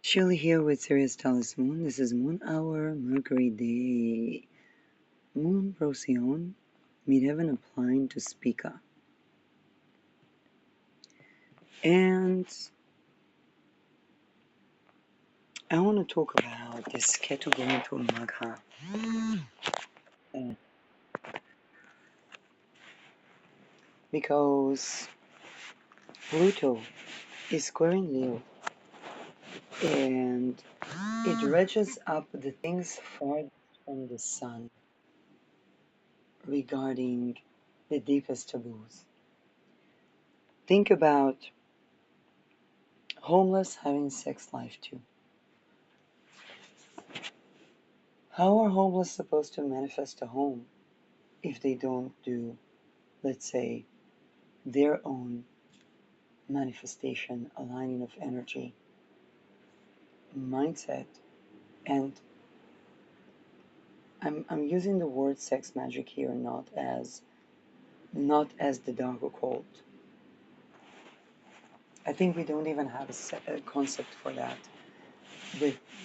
Shirley here with Sirius Talis Moon. This is Moon Hour, Mercury Day, Moon Procyon, Midheaven applying to Spica. And I want to talk about this Ketu going to Magha. Because Pluto is squaring Leo and it dredges up the things farthest from the sun regarding the deepest taboos. Think about homeless having sex life too. How are homeless supposed to manifest a home if they don't do, let's say, their own manifestation, aligning of energy, mindset, and I'm using the word sex magic here not as the dark occult. I think we don't even have a concept for that,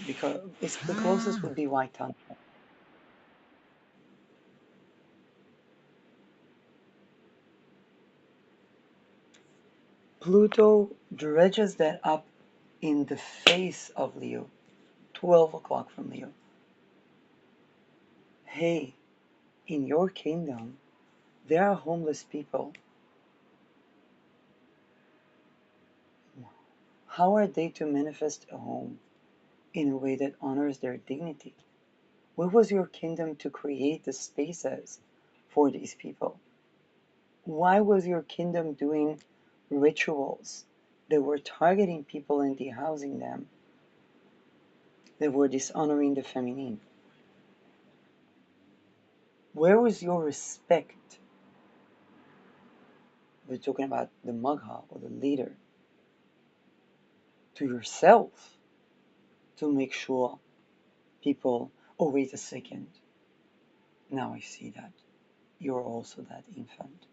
because the closest would be white tantra. Pluto dredges that up in the face of Leo, 12 o'clock from Leo. Hey, in your kingdom, there are homeless people. How are they to manifest a home in a way that honors their dignity? What was your kingdom to create the spaces for these people? Why was your kingdom doing rituals that were targeting people and dehousing them, that were dishonoring the feminine? Where was your respect? We're talking about the Magha or the leader, to yourself, to make sure people, oh, wait a second, now I see that. You're also that infant.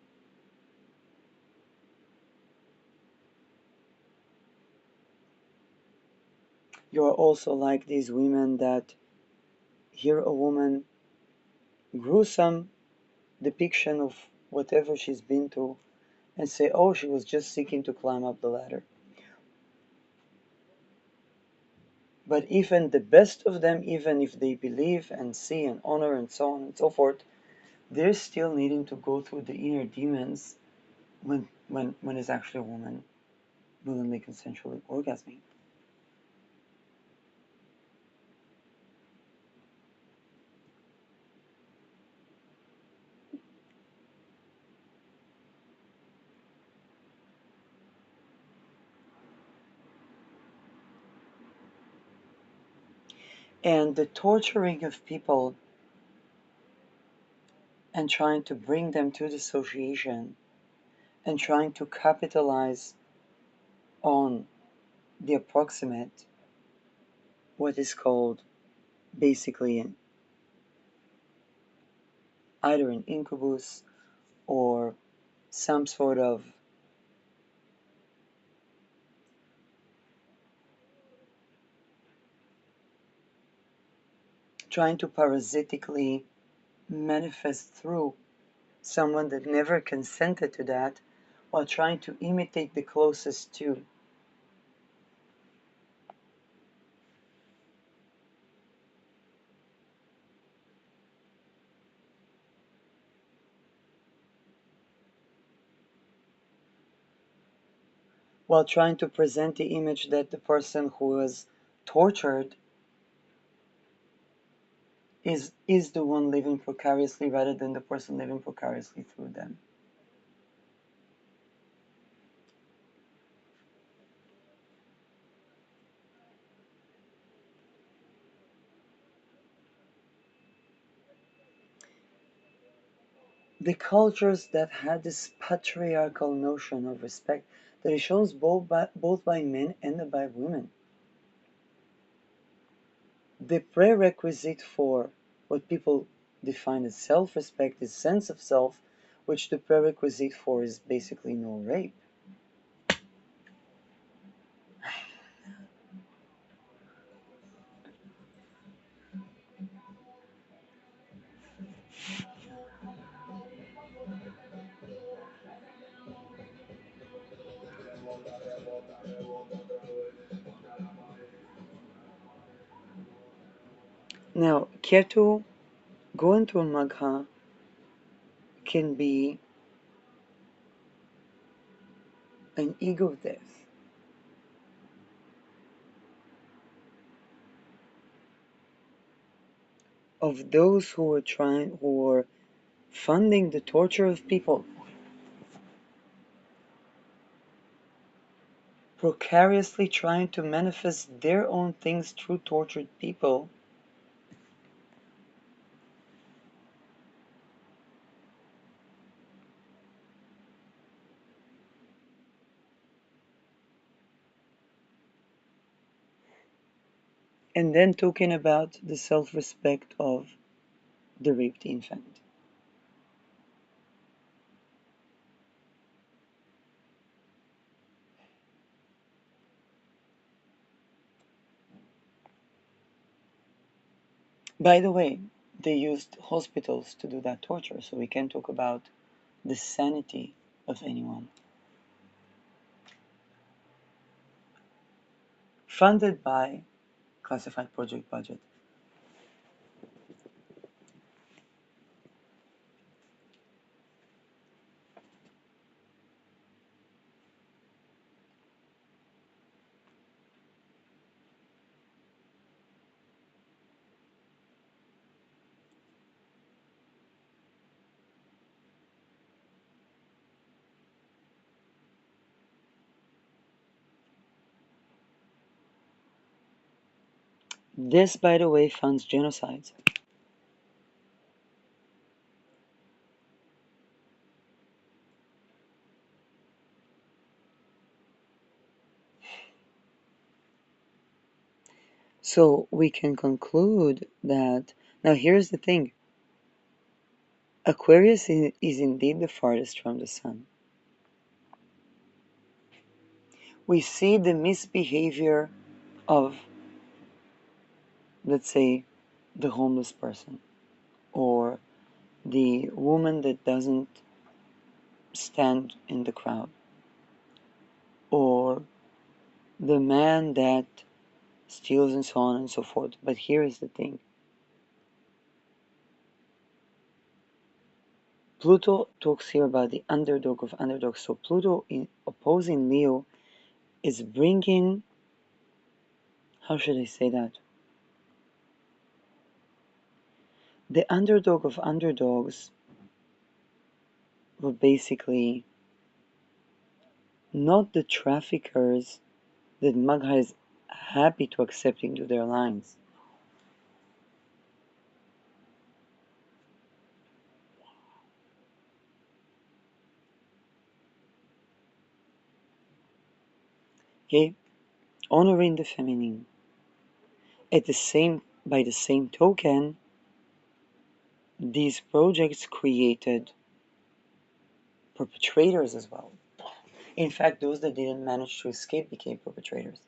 You're also like these women that hear a woman gruesome depiction of whatever she's been through and say, oh, she was just seeking to climb up the ladder. But even the best of them, even if they believe and see and honor and so on and so forth, they're still needing to go through the inner demons when it's actually a woman willingly, consensually orgasming. And the torturing of people and trying to bring them to dissociation and trying to capitalize on the approximate, what is called basically either an incubus or some sort of trying to parasitically manifest through someone that never consented to that, while trying to imitate the closest to. While trying to present the image that the person who was tortured is the one living precariously rather than the person living precariously through them. The cultures that had this patriarchal notion of respect that is shown both by men and by women. The prerequisite for what people define as self-respect is sense of self, which the prerequisite for is basically no rape. Now, keto, going to a magha, can be an ego death of those who are funding the torture of people, precariously trying to manifest their own things through tortured people, and then talking about the self-respect of the raped infant. By the way, they used hospitals to do that torture, so we can talk about the sanity of anyone. Funded by classified project budget. This, by the way, funds genocides. So we can conclude that, now here's the thing, Aquarius is indeed the farthest from the sun. We see the misbehavior of, let's say, the homeless person, or the woman that doesn't stand in the crowd, or the man that steals, and so on and so forth. But here is the thing, Pluto talks here about the underdog of underdogs. So Pluto in opposing Leo is bringing, how should I say that? The underdog of underdogs were basically not the traffickers that Magha is happy to accept into their lines. Okay? Honoring the feminine. By the same token, these projects created perpetrators as well. In fact, those that didn't manage to escape became perpetrators.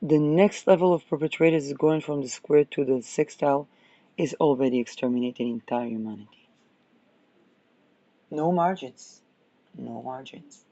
The next level of perpetrators is going from the square to the sextile, is already exterminating entire humanity. No margins. No margins.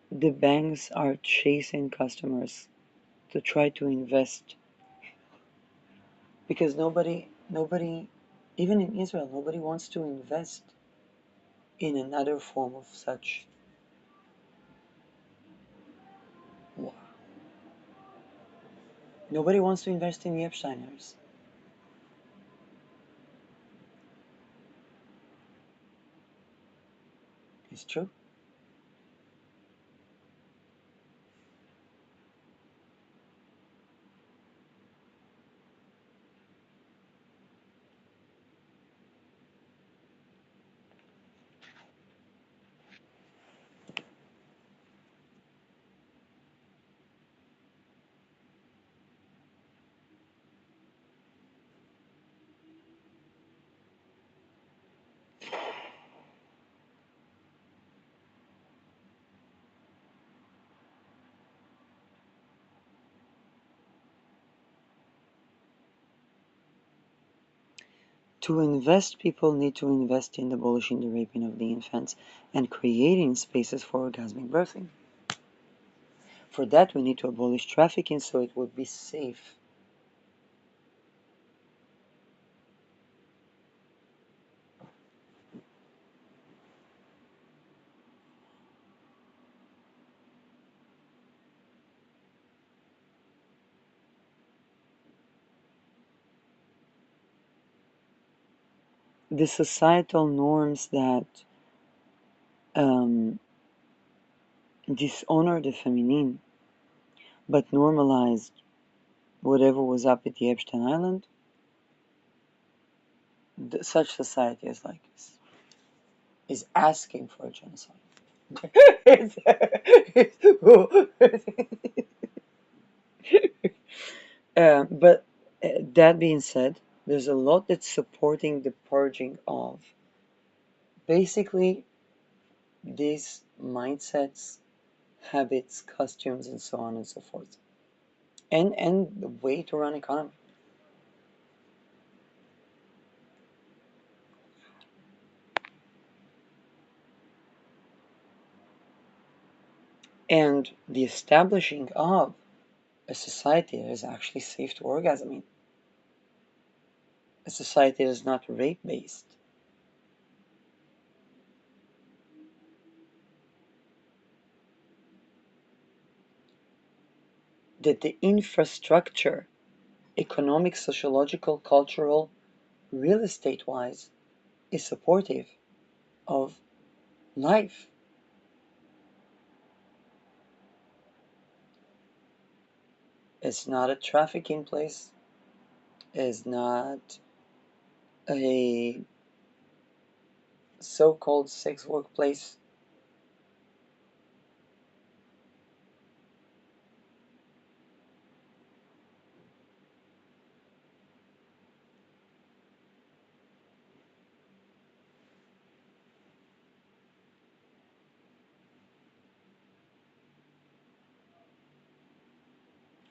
The banks are chasing customers to try to invest, because nobody, even in Israel, nobody wants to invest in another form of such Wow. Nobody wants to invest in the Epsteiners. It's true. To invest, people need to invest in abolishing the raping of the infants and creating spaces for orgasmic birthing. For that, we need to abolish trafficking so it would be safe. The societal norms that um, dishonor the feminine but normalized whatever was up at the Epstein Island, such society as like this is asking for a genocide. But that being said, there's a lot that's supporting the purging of basically these mindsets, habits, costumes, and so on and so forth, and the way to run economy. And the establishing of a society that is actually safe to orgasm in, a society that is not rape based, that the infrastructure, economic, sociological, cultural, real estate wise, is supportive of life. It's not a trafficking place, it's not a so called sex workplace.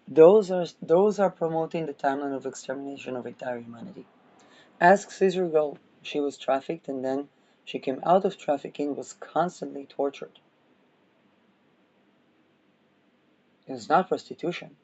Those are promoting the timeline of extermination of entire humanity. Ask Caesar Gold. She was trafficked and then she came out of trafficking, was constantly tortured. It was not prostitution.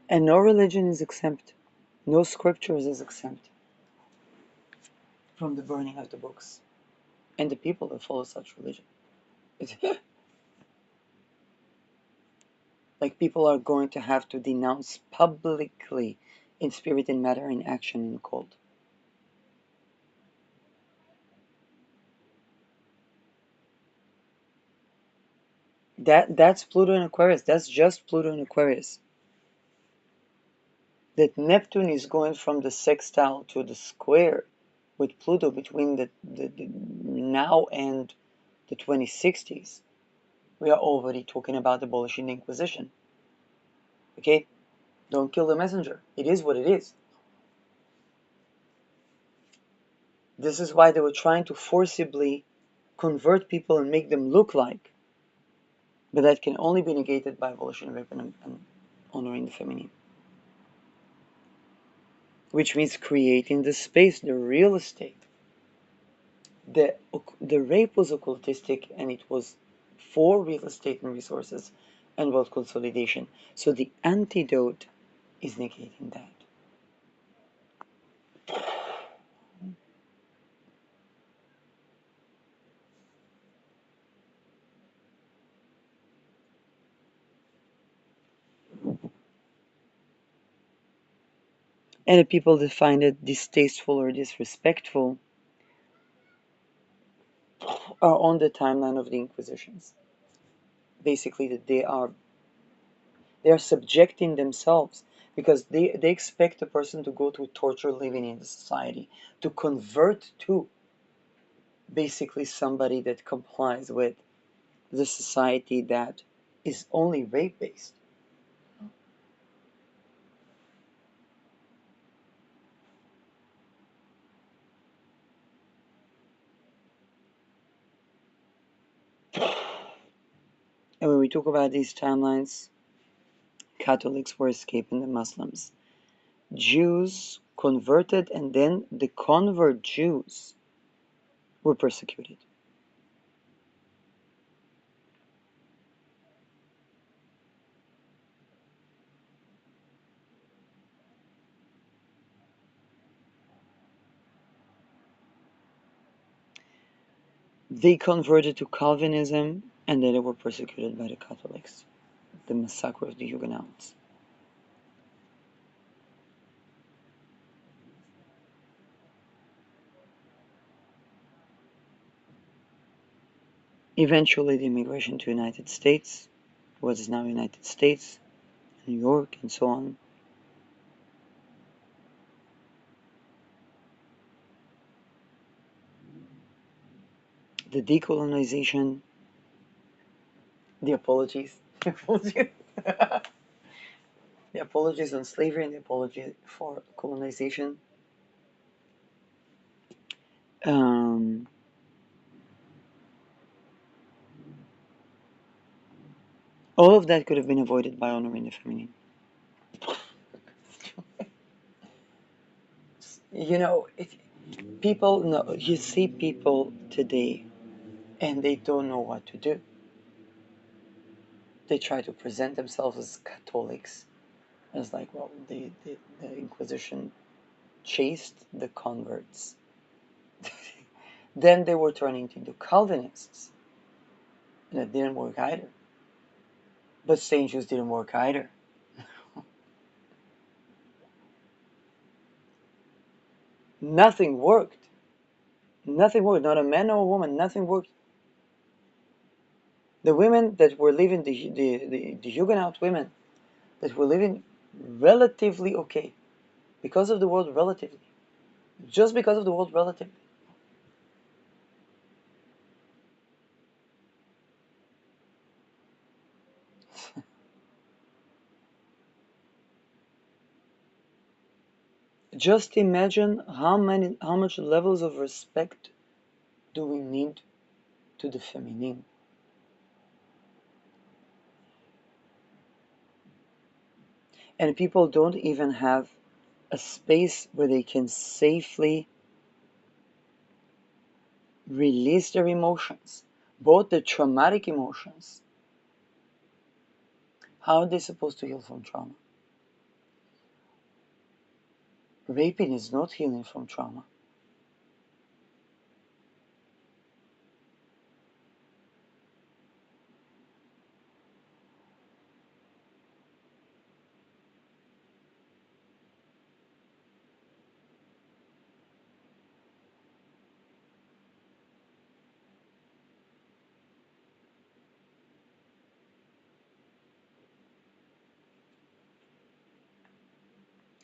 And no religion is exempt. No scriptures is exempt from the burning of the books and the people that follow such religion. Like people are going to have to denounce publicly in spirit and matter, in action and cold. That's Pluto in Aquarius. That's just Pluto in Aquarius. That Neptune is going from the sextile to the square with Pluto between the now and the 2060s. We are already talking about abolishing the Inquisition. Okay? Don't kill the messenger. It is what it is. This is why they were trying to forcibly convert people and make them look like. But that can only be negated by abolishing rape and honoring the feminine. Which means creating the space, the real estate. The rape was occultistic and it was for real estate and resources and wealth consolidation. So the antidote is negating that. And the people that find it distasteful or disrespectful are on the timeline of the Inquisitions. Basically, that they are subjecting themselves because they expect a person to go through torture living in the society, to convert to basically somebody that complies with the society that is only rape based. And when we talk about these timelines, Catholics were escaping the Muslims. Jews converted, and then the convert Jews were persecuted. They converted to Calvinism, and then they were persecuted by the Catholics. The massacre of the Huguenots. Eventually, the immigration to the United States, what is now United States, New York, and so on. The decolonization, the apologies, the apologies on slavery and the apology for colonization. Um, all of that could have been avoided by honoring the feminine. If people know, you see people today and they don't know what to do. They try to present themselves as Catholics, as like, well, the Inquisition chased the converts. Then they were turning into Calvinists, and it didn't work either. But St. Jews didn't work either. Nothing worked. Nothing worked. Not a man or a woman. Nothing worked. The women that were living, the Huguenot women that were living relatively okay, because of the word relatively, just because of the word relatively. Just imagine how much levels of respect do we need to the feminine. And people don't even have a space where they can safely release their emotions, both the traumatic emotions. How are they supposed to heal from trauma? Raping is not healing from trauma.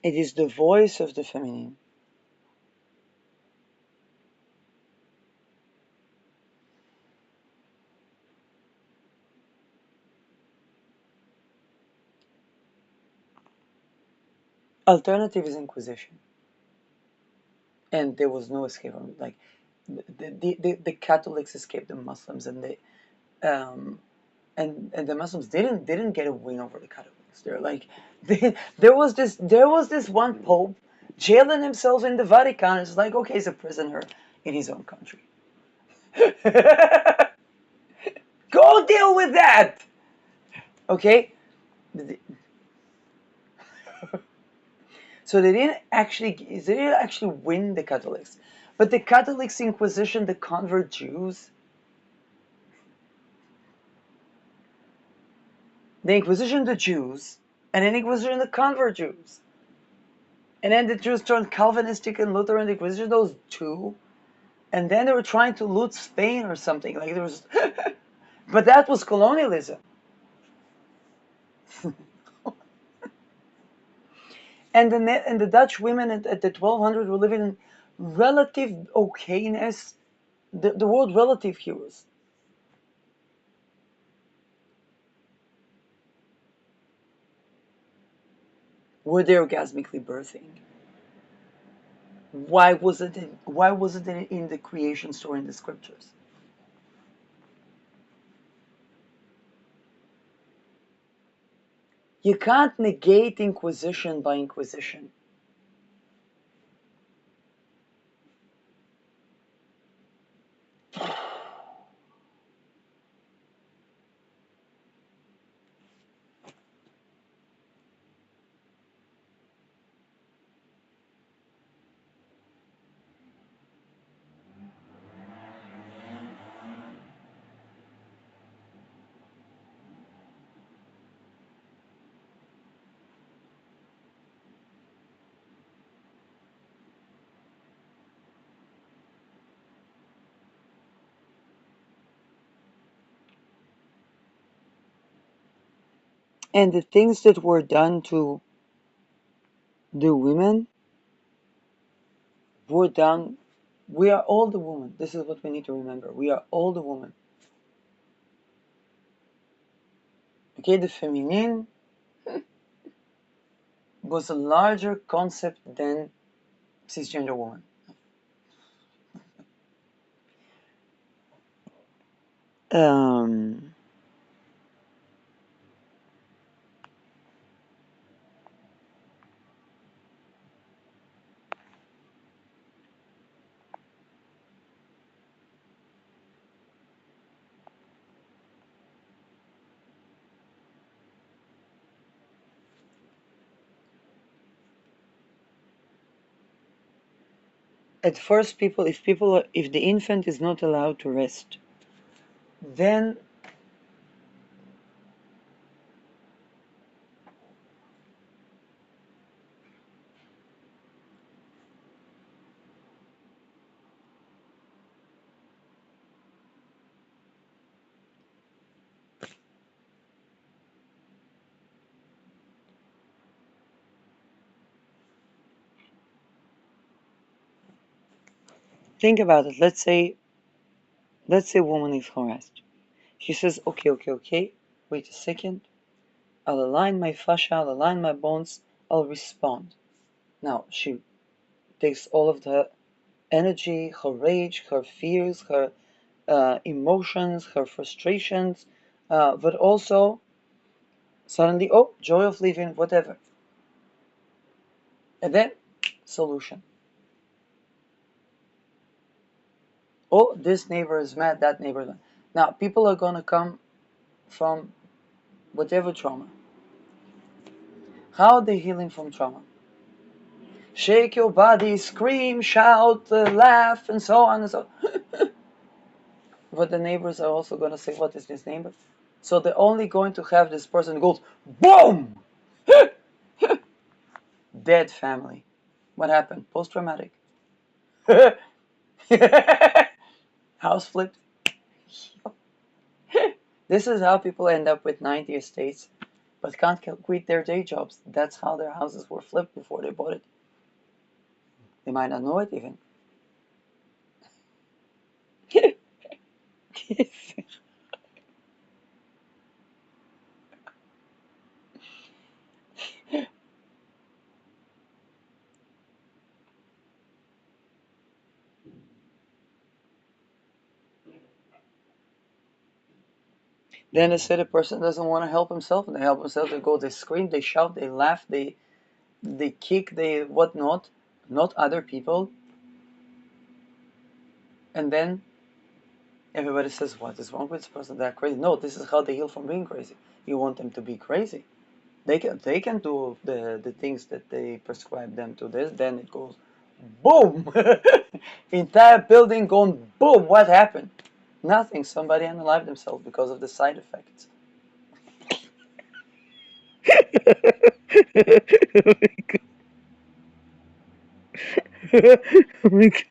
It is the voice of the feminine. Alternative is Inquisition, and there was no escape from it. Like the Catholics escaped the Muslims, and um, the Muslims didn't get a win over the Catholics. They're like there was this one Pope jailing himself in the Vatican. It's like, okay, he's a prisoner in his own country. Go deal with that. Okay. So they didn't actually win the Catholics, but the Catholics Inquisition, the convert Jews, the Inquisition the Jews, and then Inquisition the convert Jews, and then the Jews turned Calvinistic and Lutheran. The Inquisition those two, and then they were trying to loot Spain or something. Like there was, but that was colonialism. And the Dutch women at the 1200s were living in relative okayness. The word relative heroes. Were they orgasmically birthing? Why was it in the creation story in the scriptures? You can't negate Inquisition by Inquisition. And the things that were done to the women were done. We are all the woman. This is what we need to remember. We are all the woman. Okay, the feminine was a larger concept than cisgender woman. Um, at first, if the infant is not allowed to rest, then think about it. Let's say a woman is harassed. She says, okay, okay, okay, wait a second. I'll align my fascia, I'll align my bones, I'll respond. Now, she takes all of the energy, her rage, her fears, her emotions, her frustrations, but also suddenly, oh, joy of living, whatever. And then, solution. Oh, this neighbor is mad, that neighbor is mad. Now, people are going to come from whatever trauma. How are they healing from trauma? Shake your body, scream, shout, laugh, and so on and so on. But the neighbors are also going to say, what is this neighbor? So they're only going to have this person who goes, boom! Dead family. What happened? Post-traumatic. House flipped. This is how people end up with 90 estates but can't quit their day jobs. That's how their houses were flipped before they bought it. They might not know it even. Then they say the person doesn't want to help himself, and they help themselves. They go, they scream, they shout, they laugh, they kick, they whatnot, not other people. And then everybody says, "What is wrong with this person? They're crazy." No, this is how they heal from being crazy. You want them to be crazy. They can do the things that they prescribe them to. This then it goes, boom, entire building gone boom. What happened? Nothing. Somebody unalived themselves because of the side effects. Oh my God.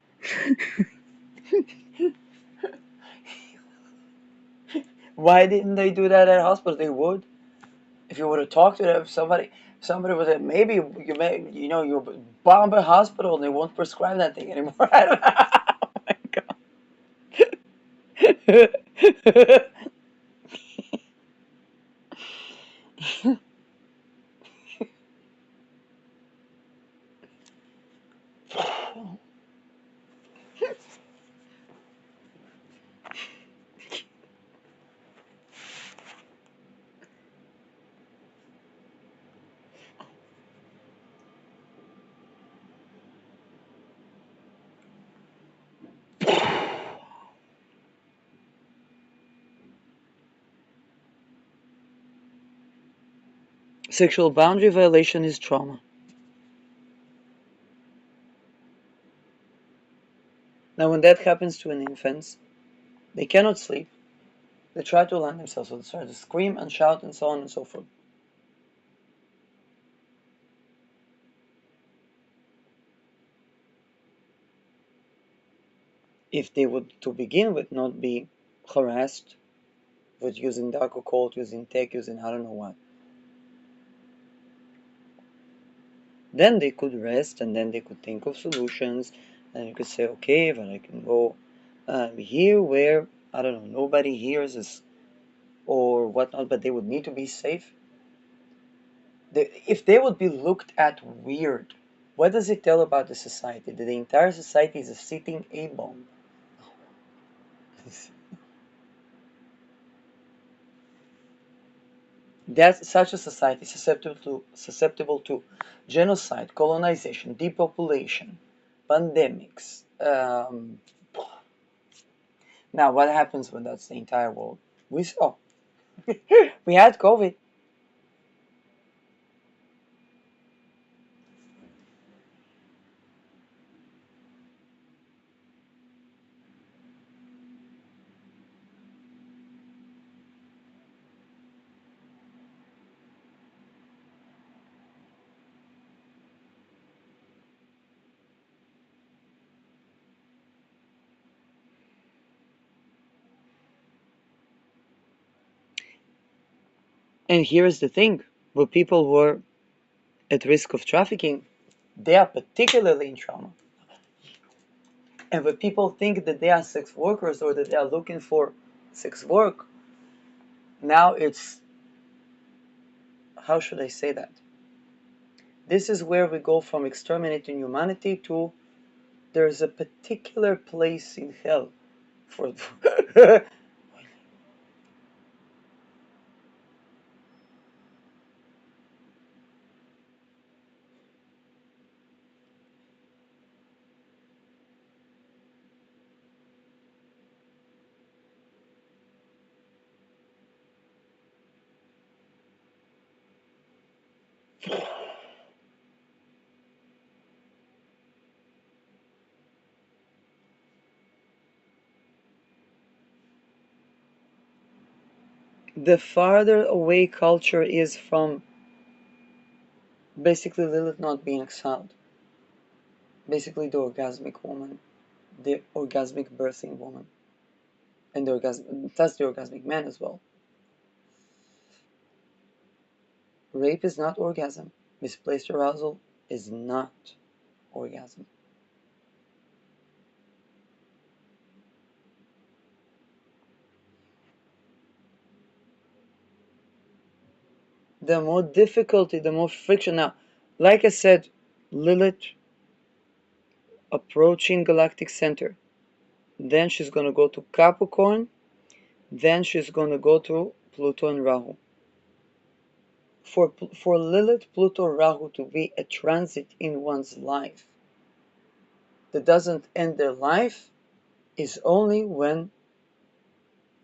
Why didn't they do that at hospital? They would. If you would have talked to them, somebody would have maybe you bomb a hospital and they won't prescribe that thing anymore. I don't know. Oh my God. Sexual boundary violation is trauma. Now, when that happens to an infant, they cannot sleep. They try to alarm themselves, so they start to scream and shout and so on and so forth. If they would, to begin with, not be harassed with using dark occult, using tech, using I don't know what, then they could rest and then they could think of solutions and you could say, okay, but I can go here where, I don't know, nobody hears us or whatnot, but they would need to be safe. If they would be looked at weird, what does it tell about the society? That the entire society is a sitting A bomb. That's such a society susceptible to genocide, colonization, depopulation, pandemics. Now, what happens when that's the entire world? We saw. We had COVID. And here's the thing: where people were at risk of trafficking, they are particularly in trauma. And when people think that they are sex workers or that they are looking for sex work, now it's, how should I say that? This is where we go from exterminating humanity to there's a particular place in hell for. The farther away culture is from basically Lilith not being exiled, basically the orgasmic woman, the orgasmic birthing woman, and the orgasm that's the orgasmic man as well. Rape is not orgasm. Misplaced arousal is not orgasm. The more difficulty, the more friction. Now, like I said, Lilith approaching galactic center. Then she's going to go to Capricorn. Then she's going to go to Pluto and Rahu. For Lilith, Pluto, Rahu to be a transit in one's life that doesn't end their life is only when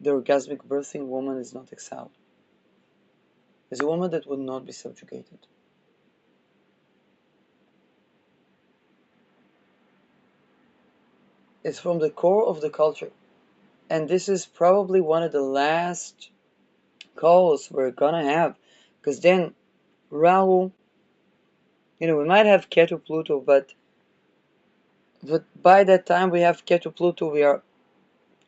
the orgasmic birthing woman is not exiled. Is a woman that would not be subjugated. It's from the core of the culture. And this is probably one of the last calls we're gonna have. Because then Rahu, we might have Ketu Pluto, but by that time we have Ketu Pluto, we are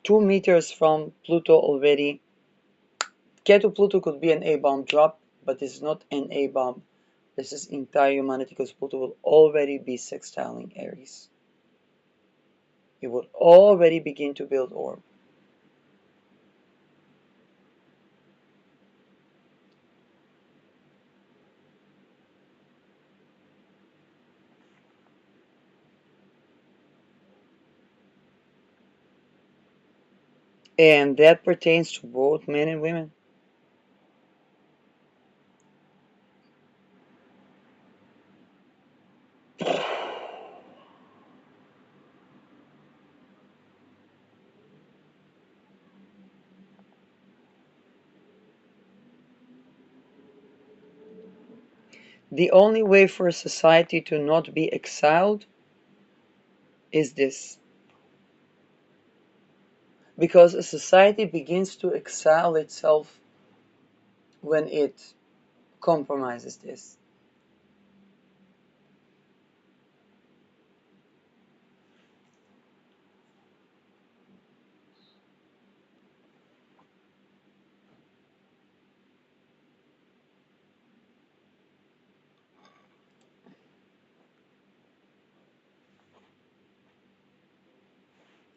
2 meters from Pluto already. Ketu Pluto could be an A-bomb drop, but it's not an A-bomb. This is entire humanity because Pluto will already be sextiling Aries. It would already begin to build orb. And that pertains to both men and women. The only way for a society to not be exiled is this. Because a society begins to exile itself when it compromises this.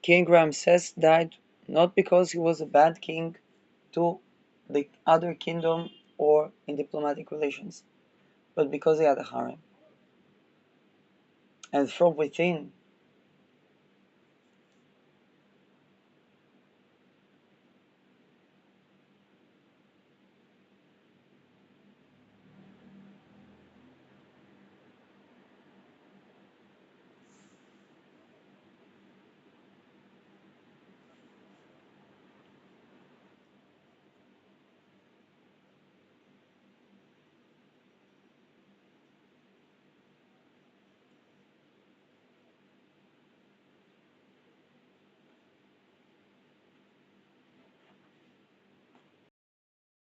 King Ramses died not because he was a bad king to the other kingdom or in diplomatic relations, but because he had a harem. And from within,